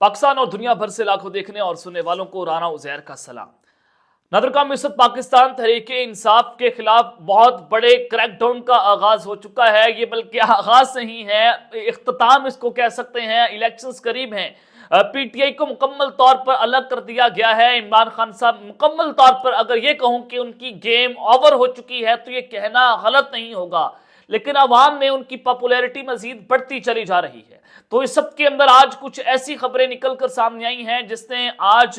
पाकिस्तान और दुनिया भर से लाखों देखने और सुनने वालों को राना उज़ैर का सलाम। नादरकाम इस वक्त पाकिस्तान तहरीके इंसाफ के खिलाफ बहुत बड़े क्रैकडाउन का आगाज हो चुका है। ये बल्कि आगाज नहीं है, इख्तिताम इसको कह सकते हैं। इलेक्शंस करीब हैं। पीटीआई को मुकम्मल तौर पर अलग कर दिया गया है। इमरान खान साहब मुकम्मल तौर पर अगर ये कहूं कि उनकी गेम ओवर हो चुकी है तो ये कहना गलत नहीं होगा, लेकिन अवाम में उनकी पॉपुलैरिटी मजीद बढ़ती चली जा रही है। तो इस सब के अंदर आज कुछ ऐसी खबरें निकल कर सामने आई हैं जिसने आज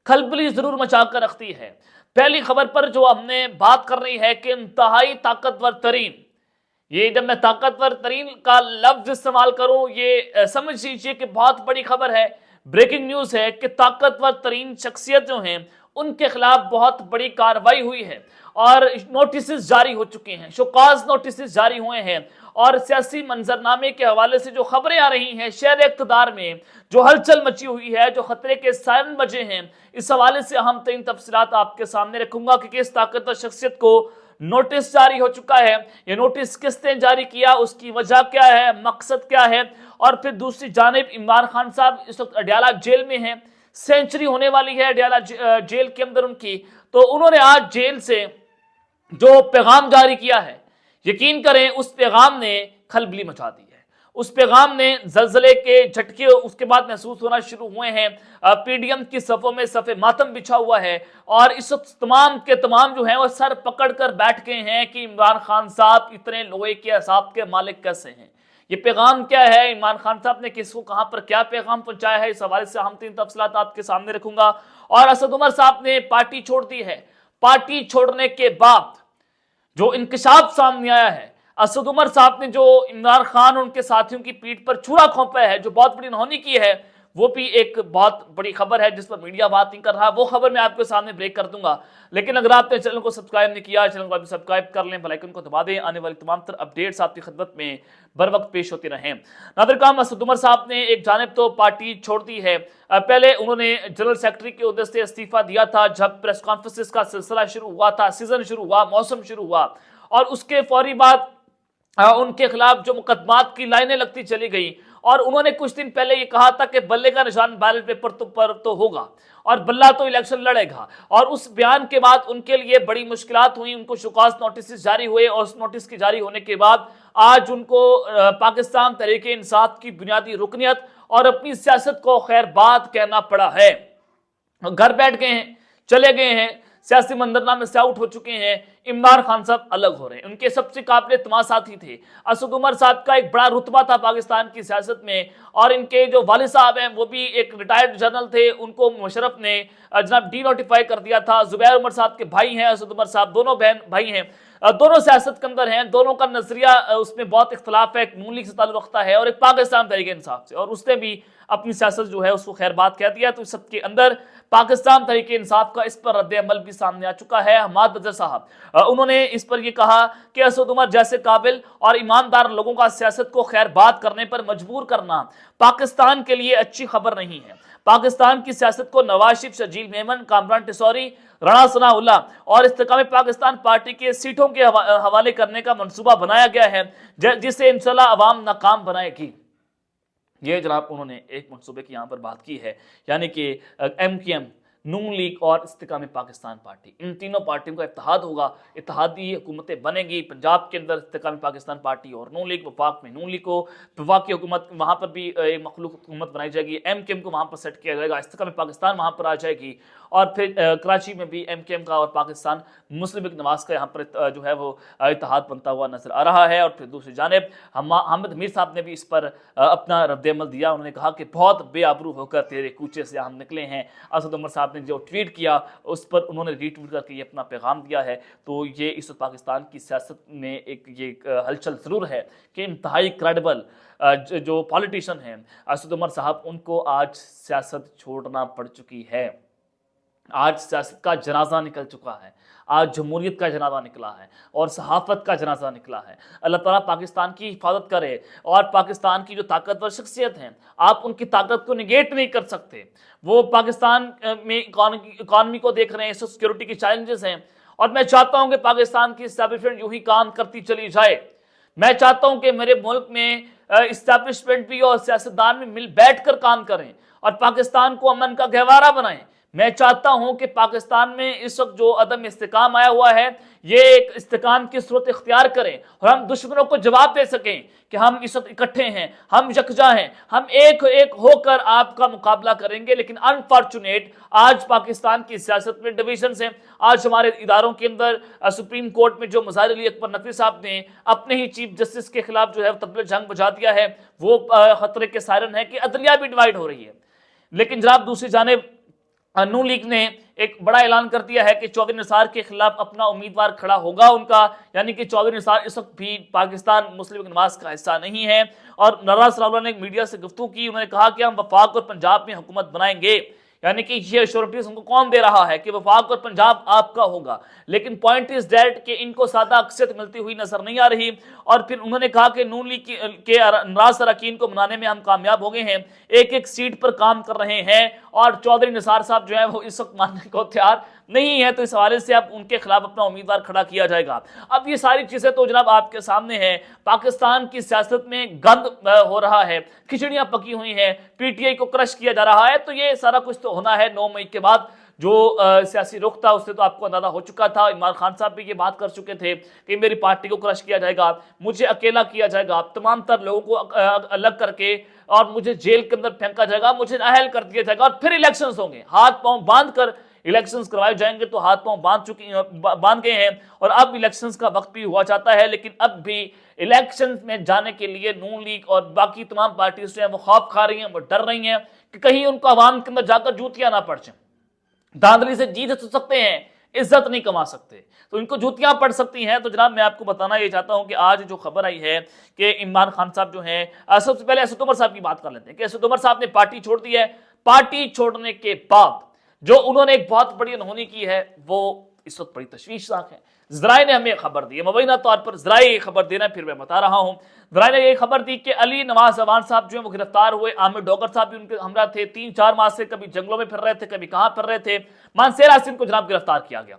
खलबली जरूर मचा कर रखती है। पहली खबर पर जो हमने बात कर रही है कि इंतहाई ताकतवर तरीन, ये जब मैं ताकतवर तरीन का लफ्ज इस्तेमाल करूं ये समझ लीजिए कि बहुत बड़ी खबर है, ब्रेकिंग न्यूज है कि ताकतवर तरीन शख्सियत जो हैं उनके खिलाफ बहुत बड़ी कार्रवाई हुई है और नोटिस जारी हो चुके हैं, शोकॉज नोटिस जारी हुए हैं। और सियासी मंजरनामे के हवाले से जो खबरें आ रही हैं, शहर इक़्तिदार में जो हलचल मची हुई है, जो खतरे के सायरन बजे हैं, इस हवाले से अहम तरीन तफसीलात आपके सामने रखूंगा कि किस ताकतवर शख्सियत को नोटिस जारी हो चुका है, ये नोटिस किसने जारी किया, उसकी वजह क्या है, मकसद क्या है। और फिर दूसरी जानिब इमरान खान साहब इस वक्त अडयाला जेल में हैं, सेंचुरी होने वाली है अडयाला जेल के अंदर उनकी। तो उन्होंने आज जेल से जो पैगाम जारी किया है, यकीन करें उस पैगाम ने खलबली मचा दी है। उस पैगाम ने जलजले के झटके उसके बाद महसूस होना शुरू हुए हैं। पीडीएम की सफ़ों में सफ़े मातम बिछा हुआ है और इस वक्त तमाम के तमाम जो हैं वो सर पकड़ कर बैठ गए हैं कि इमरान खान साहब इतने लोहे के असाब के मालिक कैसे हैं। ये पैगाम क्या है, इमरान खान साहब ने किसको कहां पर क्या पैगाम पहुंचाया है, इस हवाले से हम तीन तफसीलात आपके सामने रखूंगा। और असद उमर साहब ने पार्टी छोड़ दी है। पार्टी छोड़ने के बाद जो इंकशाफ सामने आया है, असद उमर साहब ने जो इमरान खान और उनके साथियों की पीठ पर छुरा खोपा है, जो बहुत बड़ी अनहोनी की है, वो भी एक बहुत बड़ी खबर है जिस पर मीडिया बात नहीं कर रहा। वो खबर मैं आपके सामने ब्रेक कर दूंगा। लेकिन अगर आपने चैनल को सब्सक्राइब नहीं किया, चैनल को अभी सब्सक्राइब कर लें, बेल आइकन को दबा दें, आने वाली तमाम तर अपडेट्स आपकी खिदमत में बर वक्त पेश होती रहें। नादरकाम असद उमर साहब ने एक जानिब तो पार्टी छोड़ दी है। पहले उन्होंने जनरल सेक्रेटरी के ओहदे से इस्तीफा दिया था जब प्रेस कॉन्फ्रेंसेस का सिलसिला शुरू हुआ था, सीजन शुरू हुआ, मौसम शुरू हुआ, और उसके फौरी बाद उनके खिलाफ जो मुकदमात की लाइनें लगती चली गई। और उन्होंने कुछ दिन पहले ये कहा था कि बल्ले का निशान बैलेट पेपर पर तो होगा और बल्ला तो इलेक्शन लड़ेगा। और उस बयान के बाद उनके लिए बड़ी मुश्किलात हुई, उनको शोकॉज नोटिस जारी हुए और उस नोटिस की जारी होने के बाद आज उनको पाकिस्तान तहरीके इंसाफ की बुनियादी रुकनियत और अपनी सियासत को खैरबाद कहना पड़ा है। घर बैठ गए हैं, चले गए हैं, सियासी मंजरनामे से आउट हो चुके हैं। इमरान खान साहब अलग हो रहे हैं। उनके सबसे काबिल तमाम साथी थे। असद उमर साहब का एक बड़ा रुतबा था पाकिस्तान की सियासत में, और इनके जो वालिद साहब हैं वो भी एक रिटायर्ड जनरल थे। उनको मुशर्रफ ने जनाब डी नोटिफाई कर दिया था। जुबैर उमर साहब के भाई हैं असद उमर साहब, दोनों बहन भाई हैं, दोनों सियासत के अंदर हैं। दोनों का नजरिया उसमें बहुत इख्तलाफ है, एक नून लीग से ताल्लुक रखता है और एक पाकिस्तान तहरीके इंसाफ से, और उसने भी अपनी सियासत जो है उसको खैरबाद कह दिया। तो इस सबके अंदर पाकिस्तान तहरीके इंसाफ का इस पर रद्द अमल भी सामने आ चुका है। हमाद अजहर साहब उन्होंने इस पर यह कहा कि असद उमर जैसे काबिल और ईमानदार लोगों का सियासत को खैरबाद करने पर मजबूर करना पाकिस्तान के लिए अच्छी खबर नहीं है। पाकिस्तान की सियासत को नवाज शरीफ, शजील मेमन, कामरान टिसौरी, राणा सनाउल्लाह और इस्तेकाम पाकिस्तान पार्टी के सीटों के हवाले करने का मंसूबा बनाया गया है जिसे इंशाल्लाह अवाम नाकाम बनाएगी। ये जनाब उन्होंने एक मंसूबे की यहाँ पर बात की है, यानी कि MKM, नून लीग और इस्तेकाम पाकिस्तान पार्टी, इन तीनों पार्टियों का इत्तेहाद होगा, इत्तेहादी हुकूमतें बनेगी। पंजाब के अंदर इस्तेकाम पाकिस्तान पार्टी और नून लीग, वफाक में नून लीग को, वफाक की हुकूमत वहाँ पर भी एक मखलूक हुकूमत बनाई जाएगी। MKM को वहाँ पर सेट किया जाएगा, इस्तेकाम पाकिस्तान वहाँ पर आ जाएगी। और फिर कराची में भी MKM का और पाकिस्तान मुस्लिम लीग नवाज का यहाँ पर जो है वो इत्तेहाद बनता हुआ नजर आ रहा है। और फिर दूसरी जानिब हामिद मीर साहब ने भी इस पर अपना रद्द-ए-अमल दिया। उन्होंने कहा कि बहुत बेआबरू होकर तेरे कूचे से हम निकले हैं। असद उमर साहब ने जो ट्वीट किया उस पर उन्होंने रीट्वीट करके ये अपना पैगाम दिया है। तो ये इस पाकिस्तान की सियासत में एक हलचल ज़रूर है कि इंतहाई क्रेडिबल जो पॉलिटिशियन हैं असद उमर साहब, उनको आज सियासत छोड़ना पड़ चुकी है। आज सियासत का जनाजा निकल चुका है, आज जमहूरियत का जनाजा निकला है और सहाफ़त का जनाजा निकला है। अल्लाह ताला पाकिस्तान की हिफाजत करे। और पाकिस्तान की जो ताकतवर शख्सियत हैं, आप उनकी ताकत को निगेट नहीं कर सकते। वो पाकिस्तान में इकॉनमी को देख रहे हैं, सिक्योरिटी की चैलेंजेस हैं, और मैं चाहता हूँ कि पाकिस्तान की इस्टेब्लिशमेंट यूँ ही काम करती चली जाए। मैं चाहता हूँ कि मेरे मुल्क में इस्टेब्लिशमेंट भी और सियासतदान भी मिल बैठ कर काम करें और पाकिस्तान को अमन का गहवारा बनाएं। मैं चाहता हूं कि पाकिस्तान में इस वक्त जो अदम इस्तेकाम आया हुआ है, ये एक इस्तेकाम की सूरत इख्तियार करें और हम दुश्मनों को जवाब दे सकें कि हम इस वक्त इकट्ठे हैं, हम यकजा हैं, हम एक एक होकर आपका मुकाबला करेंगे। लेकिन अनफॉर्चुनेट आज पाकिस्तान की सियासत में डिविजन्स हैं। आज हमारे इदारों के अंदर सुप्रीम कोर्ट में जो मुज़ाहिर अली अकबर नकवी साहब ने अपने ही चीफ जस्टिस के खिलाफ जो है तबदील जंग बजा दिया है, वो खतरे के सायरन है कि अदलिया भी डिवाइड हो रही है। लेकिन जनाब दूसरी जानिब नून लीग ने एक बड़ा ऐलान कर दिया है कि चौधरी निसार के खिलाफ अपना उम्मीदवार खड़ा होगा उनका, यानी कि चौधरी निसार इस वक्त भी पाकिस्तान मुस्लिम लीग नवाज का हिस्सा नहीं है। और नवाज सलाउल्लाह ने मीडिया से गुफ्तगू की, उन्होंने कहा कि हम वफाक और पंजाब में हुकूमत बनाएंगे, यानी कि ये अश्योरिटीज उनको कौन दे रहा है कि वफाक और पंजाब आपका होगा। लेकिन पॉइंट इज दैट कि इनको सादा अक्सरियत मिलती हुई नजर नहीं आ रही। और फिर उन्होंने कहा कि नून लीग के नाराज अरकान को मनाने में हम कामयाब हो गए हैं, एक एक सीट पर काम कर रहे हैं और चौधरी निसार साहब जो है वो इस वक्त मानने को तैयार नहीं है, तो इस हवाले से अब उनके खिलाफ अपना उम्मीदवार खड़ा किया जाएगा। अब ये सारी चीजें तो जनाब आपके सामने है। पाकिस्तान की सियासत में गंद हो रहा है, खिचड़ियां पकी हुई हैं, पीटीआई को क्रश किया जा रहा है, तो ये सारा कुछ तो होना है 9 मई के बाद। जो सियासी रुख था उससे तो आपको अंदाजा हो चुका था। इमरान खान साहब भी ये बात कर चुके थे कि मेरी पार्टी को क्रश किया जाएगा, मुझे अकेला किया जाएगा, तमाम तर लोगों को अलग करके और मुझे जेल के अंदर फेंका जाएगा, मुझे नाअहल कर दिया जाएगा और फिर इलेक्शंस होंगे, हाथ पांव बांध कर इलेक्शंस करवाए जाएंगे। तो हाथ पांव बांध गए हैं और अब इलेक्शंस का वक्त भी हुआ चाहता है। लेकिन अब भी इलेक्शंस में जाने के लिए नून लीग और बाकी तमाम पार्टी जो है वो खौफ खा रही हैं, वो डर रही हैं कि कहीं उनको आवाम के अंदर जाकर जूतियां ना पड़ जाएं। धांधली से जीत तो सकते हैं, इज्जत नहीं कमा सकते, तो इनको जूतियां पड़ सकती हैं। तो जनाब मैं आपको बताना ये चाहता हूं कि आज जो खबर आई है कि इमरान खान साहब जो हैं, सबसे पहले असद उमर साहब की बात कर लेते हैं कि असद उमर साहब ने पार्टी छोड़ दी है। पार्टी छोड़ने के बाद जो उन्होंने एक बहुत बड़ी अनहोनी की है वो इस वक्त बड़ी तशवीशनाक है। ज़राए ने हमें खबर दी है, मुबैना तौर पर ज़राए ये खबर दे रहे हैं, फिर मैं बता रहा हूँ। ज़राए ने ये खबर दी कि अली नवाज अवान साहब जो है वो गिरफ्तार हुए, आमिर डोगर साहब भी उनके हमरा थे, 3-4 माह से कभी जंगलों में फिर रहे थे, कभी कहाँ फिर रहे थे। मानसेर हासिम को जनाब गिरफ्तार किया गया,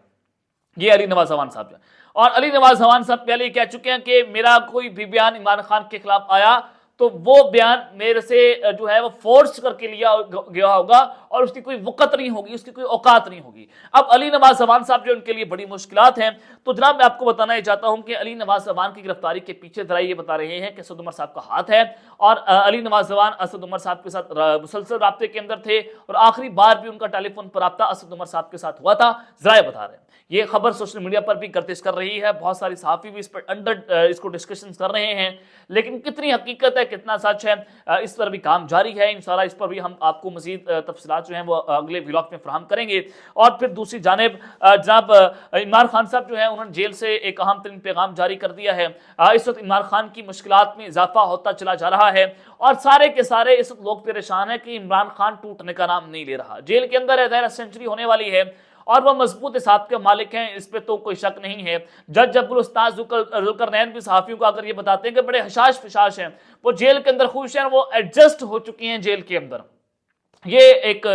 ये अली नवाज अवान साहब। और अली नवाज अवान साहब पहले कह चुके हैं कि मेरा कोई भी बयान इमरान खान के खिलाफ आया तो वो बयान मेरे से जो है वो फोर्स करके लिया गया होगा और उसकी कोई वक़्त नहीं होगी, उसकी कोई औकात नहीं होगी। अब अली नवाज अवान साहब जो उनके लिए बड़ी मुश्किलात हैं। तो जनाब मैं आपको बताना ही चाहता हूं कि अली नवाज अवान की गिरफ्तारी के पीछे जरा ये बता रहे हैं कि असद उमर साहब का हाथ है और अली नवाज अवान असद उमर साहब के साथ मुसलसल राब्ते के अंदर थे और आखिरी बार भी उनका टेलीफोन पर राब्ता असद उमर साहब के साथ हुआ था। जरा बता रहे हैं, ये खबर सोशल मीडिया पर भी गर्दिश कर रही है, बहुत सारी सहाफ़ी भी इस पर इसको डिस्कशन कर रहे हैं, लेकिन कितनी हकीकत है कितना सच है इस पर भी काम जारी है। इंशाल्लाह इस पर भी हम आपको मज़ीद तफसीलात जो हैं वो अगले व्लॉग में फराहम करेंगे। और फिर दूसरी जानिब जनाब इमरान खान साहब जो है उन्होंने जेल से एक अहम तरीन पैगाम जारी कर दिया है। इस वक्त इमरान खान की मुश्किलात में इजाफा होता चला जा रहा है और सारे के सारे इस वक्त लोग परेशान हैं कि इमरान खान टूटने का नाम नहीं ले रहा। जेल के अंदर है, सेंचुरी होने वाली है और वह मजबूत हिसाब के मालिक हैं, इस पे तो कोई शक नहीं है। जज अब्दुल उस्ताद जुल्करनैन भी सहाफियों को अगर ये बताते हैं कि बड़े हशाश फिशाश हैं, वो जेल के अंदर खुश हैं, वो एडजस्ट हो चुकी हैं जेल के अंदर। ये एक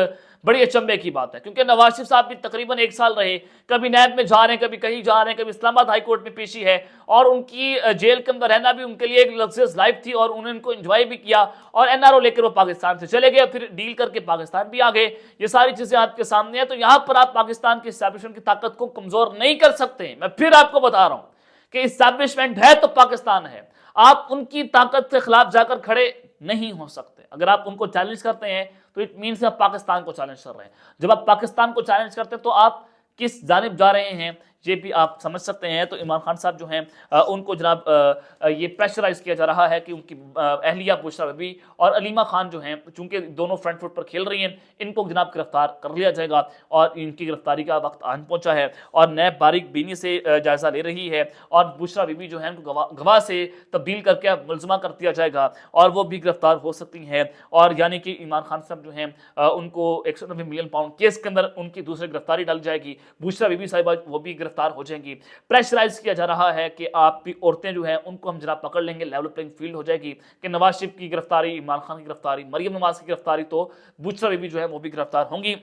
बड़ी अचंभे की बात है क्योंकि नवाज शरीफ साहब भी तकरीबन 1 साल रहे, कभी नैब में जा रहे हैं, कभी कहीं जा रहे हैं, कभी इस्लामाबाद हाई कोर्ट में पेशी है और उनकी जेल के अंदर रहना भी उनके लिए एक लग्जरियस लाइफ थी और उन्होंने इनको एंजॉय भी किया और एनआरओ लेकर वो पाकिस्तान से चले गए, फिर डील करके पाकिस्तान भी आ गए। ये सारी चीजें आपके सामने है। तो यहाँ पर आप पाकिस्तान की इस्टेब्लिशमेंट की ताकत को कमजोर नहीं कर सकते। मैं फिर आपको बता रहा हूँ कि इस्टेब्लिशमेंट है तो पाकिस्तान है, आप उनकी ताकत के खिलाफ जाकर खड़े नहीं हो सकते। अगर आप उनको चैलेंज करते हैं तो इट मीन्स आप पाकिस्तान को चैलेंज कर रहे हैं। जब आप पाकिस्तान को चैलेंज करते हैं तो आप किस जानिब जा रहे हैं ये भी आप समझ सकते हैं। तो इमरान खान साहब जो हैं उनको जनाब ये प्रेशराइज किया जा रहा है कि उनकी अहलिया बुशरा बीबी और अलीमा खान जो हैं, चूंकि दोनों फ्रंट फुट पर खेल रही हैं, इनको जनाब गिरफ्तार कर लिया जाएगा और इनकी गिरफ्तारी का वक्त आन पहुंचा है और नैब बारीक बीनी से जायजा ले रही है और बुशरा बीबी जो है उनको गवाह से तब्दील करके मुलजमा कर दिया जाएगा और वो भी गिरफ्तार हो सकती हैं। और यानी कि इमरान खान साहब जो हैं उनको 190 मिलियन पाउंड केस के अंदर उनकी दूसरी गिरफ्तारी डाली जाएगी। बुशरा बीबी साहिबा वो भी गिरफ्तार हो जाएंगी। प्रेशराइज किया जा रहा है कि आप भी औरतें जो हैं उनको हम जनाब पकड़ लेंगे, लेवल प्लेइंग फील्ड हो जाएगी कि नवाज शरीफ की गिरफ्तारी, इमरान खान की गिरफ्तारी, मरियम नवाज की गिरफ्तारी, तो बुशरा बीबी जो है वो भी गिरफ्तार होंगी।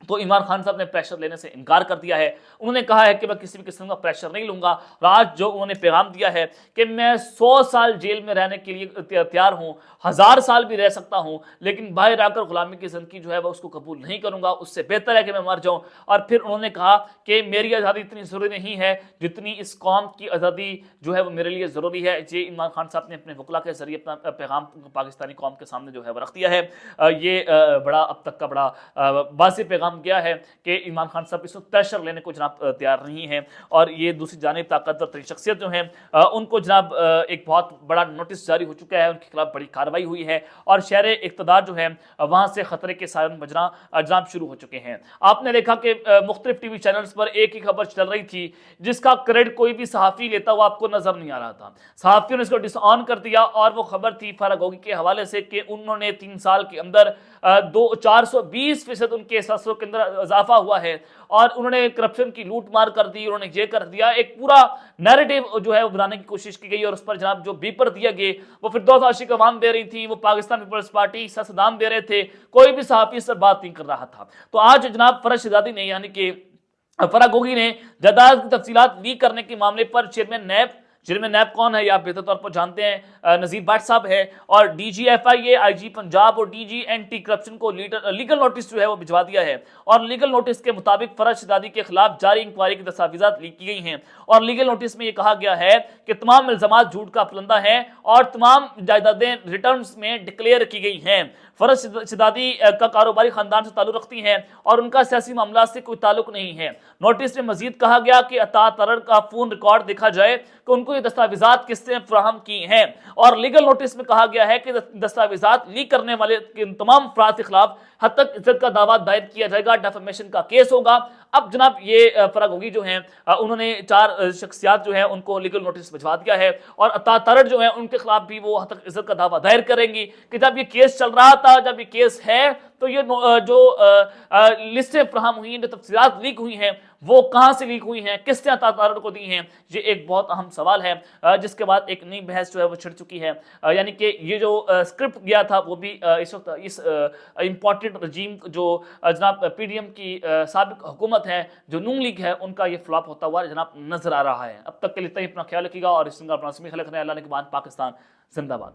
تو عمران خان صاحب نے پریشر لینے سے انکار کر دیا ہے. انہوں نے کہا ہے کہ میں کسی بھی قسم کا پریشر نہیں لوں گا. اور آج جو انہوں نے پیغام دیا ہے کہ میں 100 سال جیل میں رہنے کے لیے تیار ہوں, 1000 سال بھی رہ سکتا ہوں, لیکن باہر آ کر غلامی کی زندگی جو ہے وہ اس کو قبول نہیں کروں گا, اس سے بہتر ہے کہ میں مر جاؤں. اور پھر انہوں نے کہا کہ میری آزادی اتنی ضروری نہیں ہے جتنی اس قوم کی آزادی جو ہے وہ میرے لیے ضروری ہے. یہ عمران خان صاحب نے اپنے وکلا کے ذریعے اپنا پیغام پاکستانی قوم کے سامنے جو ہے وہ رکھ دیا ہے. یہ بڑا اب تک کا بڑا واضح پیغام گیا ہے کہ عمران خان صاحب اس وقت پریشر لینے کو جناب تیار نہیں ہے. اور یہ دوسری جانب طاقتور ترین شخصیت جو ہیں ان کو جناب ایک بہت بڑا نوٹس جاری ہو چکا ہے, ان کے خلاف بڑی کارروائی ہوئی ہے اور شہر اقتدار جو ہے وہاں سے خطرے کے سائرن بجنا جناب شروع ہو چکے ہیں. آپ نے دیکھا کہ مختلف ٹی وی چینلز پر ایک ہی خبر چل رہی تھی جس کا کریڈٹ کوئی بھی صحافی لیتا ہوا آپ کو نظر نہیں آ رہا تھا. صحافیوں نے اس کو ڈس آن کر دیا اور وہ خبر تھی فارغ گوگی کے حوالے سے کہ انہوں نے 3 سال کے اندر 420% ان کے احساسوں کے اندر اضافہ ہوا ہے اور انہوں نے کرپشن کی لوٹ مار کر دی, انہوں نے یہ کر دیا. ایک پورا نیریٹو جو ہے وہ بنانے کی کوشش کی گئی اور اس پر جناب جو بیپر دیا گئے وہ فردوس عاشق عوام دے رہی تھی, وہ پاکستان پیپلز پارٹی صدام دے رہے تھے, کوئی بھی صحافی اس پر بات نہیں کر رہا تھا. تو آج جناب فرج شہزادی نے یعنی کہ فارغ گوگی نے جائیداد کی تفصیلات لیک کرنے کے معاملے پر چیئرمین نیب کون ہے یہ آپ بہتر طور پر جانتے ہیں, نذیر بٹ صاحب ہے, اور ڈی جی ایف آئی اے, آئی جی پنجاب اور ڈی جی اینٹی کرپشن کو لیگل نوٹس جو ہے وہ بھجوا دیا ہے. اور لیگل نوٹس کے مطابق فرج شہزادی کے خلاف جاری انکوائری کی دستاویزات لیک کی گئی ہیں اور لیگل نوٹس میں یہ کہا گیا ہے کہ تمام الزامات جھوٹ کا پلندہ ہیں اور تمام جائیدادیں ریٹرنز میں ڈکلیئر کی گئی ہیں. فرج شہزادی کا کاروباری خاندان سے تعلق رکھتی ہیں اور ان کا سیاسی معاملات سے کوئی تعلق نہیں ہے. نوٹس میں مزید کہا گیا کہ عطا ترر کا فون ریکارڈ دیکھا جائے کہ ان کو یہ دستاویزات کس نے فراہم کی ہیں. اور لیگل نوٹس میں کہا گیا ہے کہ دستاویزات لیک کرنے والے تمام افراد کے خلاف حد تک عزت کا دعویٰ دائر کیا جائے گا, ڈیفیمیشن کا کیس ہوگا. اب جناب یہ فارغ گوگی جو ہیں انہوں نے 4 شخصیات جو ہیں ان کو لیگل نوٹس بھجوا دیا ہے اور عطا ترر جو ہیں ان کے خلاف بھی وہ حد تک عزت کا دعویٰ دائر کریں گی کہ جب یہ کیس چل رہا تھا, جب یہ کیس ہے تو یہ جو لسٹیں فراہم ہوئی ہیں, جو تفصیلات لیک ہوئی ہیں وہ کہاں سے لیک ہوئی ہیں, کس نے عطا ترر کو دی ہیں, یہ ایک بہت اہم سوال ہے. جس کے بعد ایک نئی بحث جو ہے وہ چھڑ چکی ہے, یعنی کہ یہ جو اسکرپٹ گیا تھا وہ بھی اس وقت اس امپورٹنٹ رجیم جو جناب پی ڈی ایم کی سابق حکومت ہے, جو نون لیگ ہے, ان کا یہ فلاپ ہوتا ہوا جناب نظر آ رہا ہے. اب تک کے لیے اپنا خیال رکھیے گا اور اس اپنا خیال رکھنے اللہ نے کے بعد پاکستان زندہ باد.